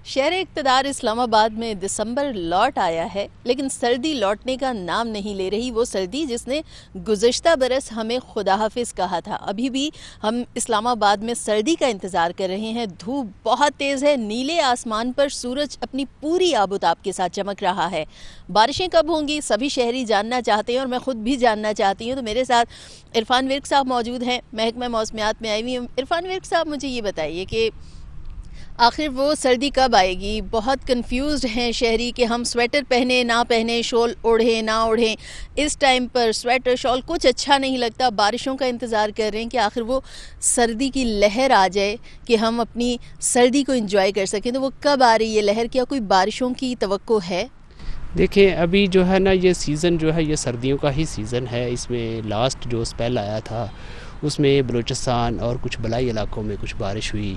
شہر اقتدار اسلام آباد میں دسمبر لوٹ آیا ہے، لیکن سردی لوٹنے کا نام نہیں لے رہی۔ وہ سردی جس نے گزشتہ برس ہمیں خدا حافظ کہا تھا۔ ابھی بھی ہم اسلام آباد میں سردی کا انتظار کر رہے ہیں۔ دھوپ بہت تیز ہے، نیلے آسمان پر سورج اپنی پوری آب و تاب کے ساتھ چمک رہا ہے۔ بارشیں کب ہوں گی سبھی شہری جاننا چاہتے ہیں، اور میں خود بھی جاننا چاہتی ہوں۔ تو میرے ساتھ عرفان ورک صاحب موجود ہیں، محکمہ موسمیات میں آئی ہوئی ہوں۔ عرفان ورک صاحب، مجھے یہ بتائیے کہ آخر وہ سردی کب آئے گی؟ بہت کنفیوزڈ ہیں شہری کہ ہم سویٹر پہنے نہ پہنے، شال اوڑھیں نہ اوڑھیں۔ اس ٹائم پر سویٹر شال کچھ اچھا نہیں لگتا۔ بارشوں کا انتظار کر رہے ہیں کہ آخر وہ سردی کی لہر آ جائے کہ ہم اپنی سردی کو انجوائے کر سکیں۔ تو وہ کب آ رہی ہے لہر؟ کیا کوئی بارشوں کی توقع ہے؟ دیکھیں، ابھی جو ہے نا یہ سیزن جو ہے یہ سردیوں کا ہی سیزن ہے۔ اس میں لاسٹ جو اسپیل آیا تھا اس میں بلوچستان اور کچھ بلائی علاقوں میں کچھ بارش ہوئی،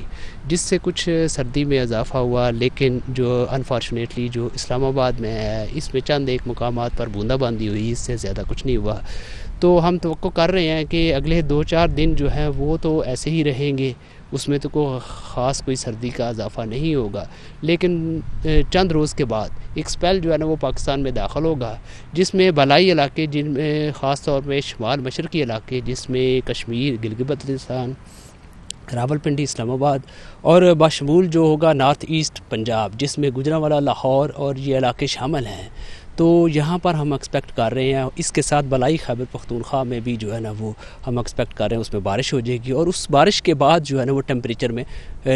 جس سے کچھ سردی میں اضافہ ہوا، لیکن جو انفارچونیٹلی جو اسلام آباد میں ہے اس میں چند ایک مقامات پر بوندا باندی ہوئی، اس سے زیادہ کچھ نہیں ہوا۔ تو ہم توقع کر رہے ہیں کہ اگلے 2-4 دن جو ہیں وہ تو ایسے ہی رہیں گے، اس میں تو کوئی سردی کا اضافہ نہیں ہوگا، لیکن چند روز کے بعد ایک سپیل جو ہے نا وہ پاکستان میں داخل ہوگا، جس میں بالائی علاقے، جن میں خاص طور پہ شمال مشرقی علاقے، جس میں کشمیر، گلگت بلتستان، راولپنڈی، اسلام آباد اور بشمول جو ہوگا نارتھ ایسٹ پنجاب، جس میں گوجرانوالا، لاہور اور یہ علاقے شامل ہیں۔ تو یہاں پر ہم ایکسپیکٹ کر رہے ہیں، اس کے ساتھ بالائی خیبر پختونخوا میں بھی جو ہے نا وہ ہم ایکسپیکٹ کر رہے ہیں اس میں بارش ہو جائے گی، اور اس بارش کے بعد جو ہے نا وہ ٹیمپریچر میں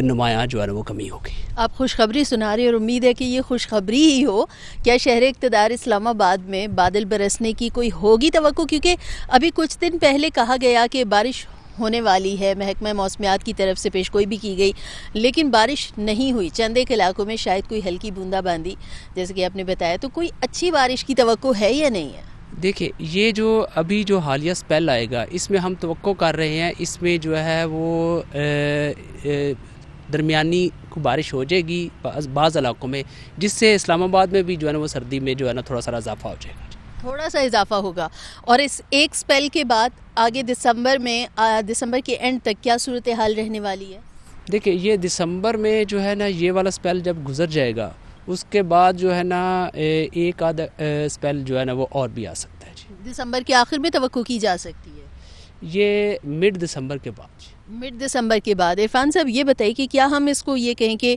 نمایاں جو ہے نا وہ کمی ہوگی۔ آپ خوشخبری سنا رہے ہیں، اور امید ہے کہ یہ خوشخبری ہی ہو۔ کیا شہر اقتدار اسلام آباد میں بادل برسنے کی کوئی ہوگی توقع؟ کیونکہ ابھی کچھ دن پہلے کہا گیا کہ بارش ہونے والی ہے، محکمہ موسمیات کی طرف سے پیش گوئی بھی کی گئی، لیکن بارش نہیں ہوئی۔ چند ایک علاقوں میں شاید کوئی ہلکی بوندا باندی جیسے کہ آپ نے بتایا۔ تو کوئی اچھی بارش کی توقع ہے یا نہیں ہے؟ دیکھیں، یہ جو ابھی جو حالیہ سپیل آئے گا اس میں ہم توقع کر رہے ہیں، اس میں جو ہے وہ درمیانی بارش ہو جائے گی بعض علاقوں میں، جس سے اسلام آباد میں بھی جو ہے نا وہ سردی میں جو ہے نا تھوڑا سا اضافہ ہو جائے گا۔ تھوڑا سا اضافہ ہوگا، اور اس ایک سپیل کے بعد آگے دسمبر کے اینڈ تک کیا صورتحال رہنے والی ہے؟ دیکھیں، یہ دسمبر میں جو ہے نا یہ والا سپیل جب گزر جائے گا، اس کے بعد جو ہے نا ایک آدھا سپیل جو ہے نا وہ اور بھی آ سکتا ہے۔ جی، دسمبر کے آخر میں توقع کی جا سکتی ہے؟ یہ مڈ دسمبر کے بعد۔ مڈ دسمبر کے بعد۔ عرفان صاحب، یہ بتائیے کہ کیا ہم اس کو یہ کہیں کہ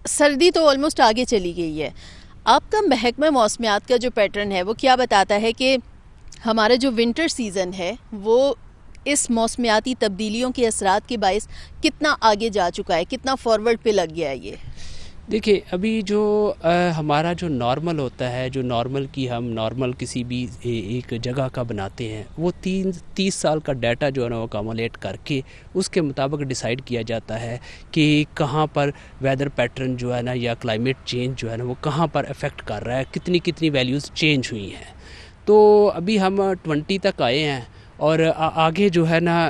سردی تو آلموسٹ آگے چلی گئی ہے، آپ کا محکمہ موسمیات کا جو پیٹرن ہے وہ کیا بتاتا ہے کہ ہمارا جو ونٹر سیزن ہے وہ اس موسمیاتی تبدیلیوں کے اثرات کے باعث کتنا آگے جا چکا ہے، کتنا فارورڈ پہ لگ گیا ہے یہ؟ دیکھیں، ابھی جو ہمارا جو نارمل ہوتا ہے، جو ہم نارمل کسی بھی ایک جگہ کا بناتے ہیں، وہ 30 سال کا ڈیٹا جو ہے نا وہ اکامولیٹ کر کے اس کے مطابق ڈیسائیڈ کیا جاتا ہے کہ کہاں پر ویدر پیٹرن جو ہے نا یا کلائمیٹ چینج جو ہے نا وہ کہاں پر افیکٹ کر رہا ہے، کتنی ویلیوز چینج ہوئی ہیں۔ تو ابھی ہم 20 تک آئے ہیں، اور آگے جو ہے نا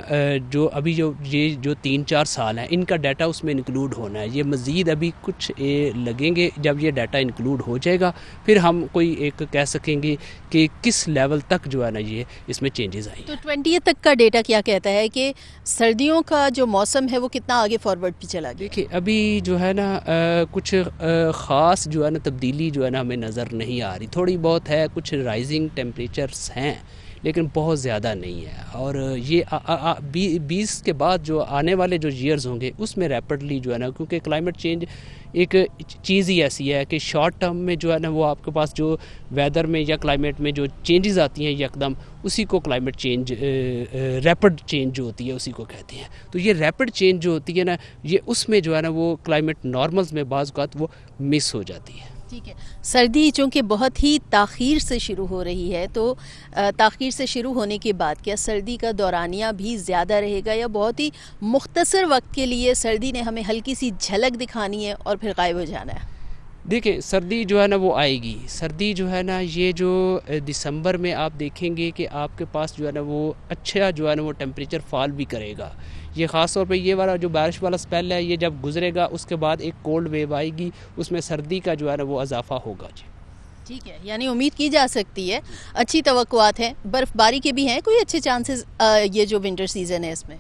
جو ابھی یہ جو 3-4 سال ہیں ان کا ڈیٹا اس میں انکلوڈ ہونا ہے۔ یہ مزید ابھی کچھ لگیں گے، جب یہ ڈیٹا انکلوڈ ہو جائے گا پھر ہم کوئی ایک کہہ سکیں گے کہ کس لیول تک جو ہے نا یہ اس میں چینجز آئی ہیں۔ تو 20 تک کا ڈیٹا کیا کہتا ہے کہ سردیوں کا جو موسم ہے وہ کتنا آگے فارورڈ پہ چلا گیا؟ دیکھیں، ابھی جو ہے نا کچھ خاص جو ہے نا تبدیلی جو ہے نا ہمیں نظر نہیں آ رہی، تھوڑی بہت ہے، کچھ رائزنگ ٹیمپریچرز ہیں لیکن بہت زیادہ نہیں ہے، اور یہ 20 کے بعد جو آنے والے جو ایئرز ہوں گے اس میں ریپڈلی جو ہے نا، کیونکہ کلائمیٹ چینج ایک چیز ہی ایسی ہے کہ شارٹ ٹرم میں جو ہے نا وہ آپ کے پاس جو ویدر میں یا کلائمیٹ میں جو چینجز آتی ہیں یکدم، اسی کو کلائمیٹ چینج، ریپڈ چینج جو ہوتی ہے اسی کو کہتے ہیں۔ تو یہ ریپڈ چینج جو ہوتی ہے نا، یہ اس میں جو ہے نا وہ کلائمیٹ نارملز میں بعض اوقات وہ مس ہو جاتی ہے۔ ٹھیک ہے، سردی چونکہ بہت ہی تاخیر سے شروع ہو رہی ہے، تو تاخیر سے شروع ہونے کے بعد کیا سردی کا دورانیہ بھی زیادہ رہے گا، یا بہت ہی مختصر وقت کے لیے سردی نے ہمیں ہلکی سی جھلک دکھانی ہے اور پھر غائب ہو جانا ہے؟ دیکھیں، سردی جو ہے نا وہ آئے گی، سردی جو ہے نا یہ جو دسمبر میں آپ دیکھیں گے کہ آپ کے پاس جو ہے نا وہ اچھا جو ہے نا وہ ٹیمپریچر فال بھی کرے گا۔ یہ خاص طور پہ یہ والا جو بارش والا سپیل ہے، یہ جب گزرے گا اس کے بعد ایک کولڈ ویو آئے گی، اس میں سردی کا جو ہے نا وہ اضافہ ہوگا۔ جی، ٹھیک ہے، یعنی امید کی جا سکتی ہے، اچھی توقعات ہیں، برف باری کے بھی ہیں کوئی اچھے چانسز یہ جو ونٹر سیزن ہے اس میں؟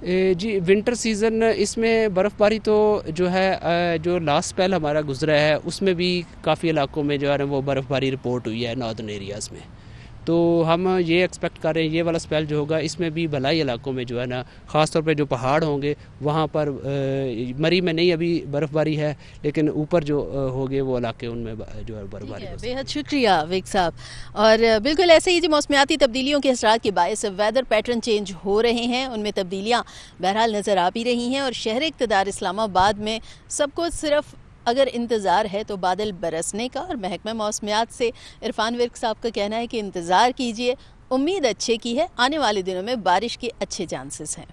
جی ونٹر سیزن اس میں برف باری تو جو ہے جو لاسٹ اسپیل ہمارا گزرا ہے اس میں بھی کافی علاقوں میں جو ہے نا وہ برف باری رپورٹ ہوئی ہے ناردرن ایریاز میں. تو ہم یہ ایکسپیکٹ کر رہے ہیں یہ والا اسپیل جو ہوگا اس میں بھی بھلائی علاقوں میں جو ہے نا خاص طور پہ جو پہاڑ ہوں گے وہاں پر مری میں نہیں ابھی برف باری ہے لیکن اوپر جو ہوگے وہ علاقے ان میں جو ہے برف باری. بے حد شکریہ ویک صاحب. اور بالکل ایسے ہی جو موسمیاتی تبدیلیوں کے اثرات کے باعث ویدر پیٹرن چینج ہو رہے ہیں ان میں تبدیلیاں بہرحال نظر آ بھی رہی ہیں اور شہر اقتدار اسلام آباد میں سب کو صرف اگر انتظار ہے تو بادل برسنے کا. اور محکمہ موسمیات سے عرفان ورک صاحب کا کہنا ہے کہ انتظار کیجئے امید اچھے کی ہے آنے والے دنوں میں بارش کے اچھے چانسز ہیں.